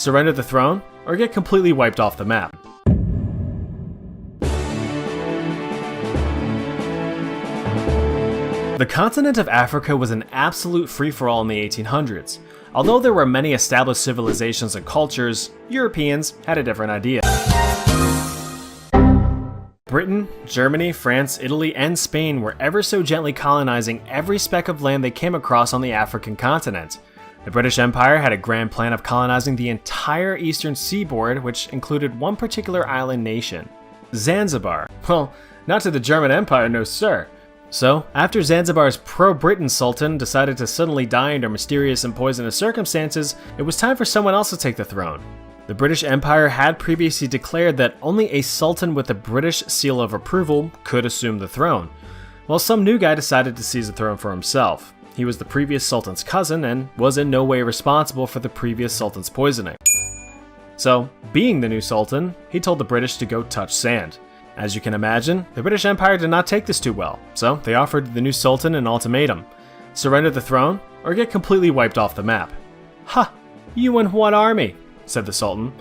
Surrender the throne, or get completely wiped off the map. The continent of Africa was an absolute free-for-all in the 1800s. Although there were many established civilizations and cultures, Europeans had a different idea. Britain, Germany, France, Italy, and Spain were ever so gently colonizing every speck of land they came across on the African continent. The British Empire had a grand plan of colonizing the entire eastern seaboard, which included one particular island nation, Zanzibar. Well, not to the German Empire, no sir. So, after Zanzibar's pro-Britain Sultan decided to suddenly die under mysterious and poisonous circumstances, it was time for someone else to take the throne. The British Empire had previously declared that only a sultan with the British seal of approval could assume the throne. Well, some new guy decided to seize the throne for himself. He was the previous sultan's cousin and was in no way responsible for the previous sultan's poisoning. So, being the new sultan, he told the British to go touch sand. As you can imagine, the British Empire did not take this too well, so they offered the new sultan an ultimatum: surrender the throne, or get completely wiped off the map. "Ha! You and what army?" said the sultan.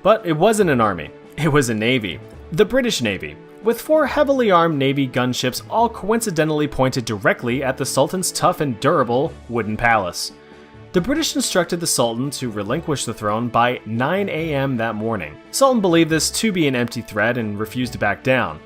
But it wasn't an army, it was a navy. The British Navy, with 4 heavily armed navy gunships all coincidentally pointed directly at the sultan's tough and durable wooden palace. The British instructed the Sultan to relinquish the throne by 9 a.m. that morning. Sultan believed this to be an empty threat and refused to back down.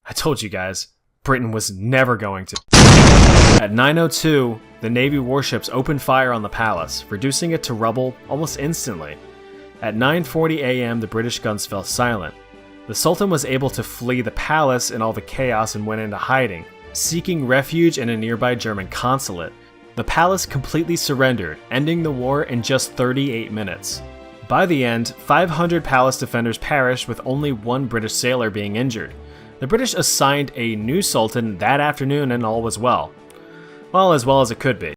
I told you guys, Britain was never going to. At 9:02, the Navy warships opened fire on the palace, reducing it to rubble almost instantly. At 9:40 a.m., the British guns fell silent. The Sultan was able to flee the palace in all the chaos and went into hiding, seeking refuge in a nearby German consulate. The palace completely surrendered, ending the war in just 38 minutes. By the end, 500 palace defenders perished, with only 1 British sailor being injured. The British assigned a new sultan that afternoon and all was well. Well, as well as it could be.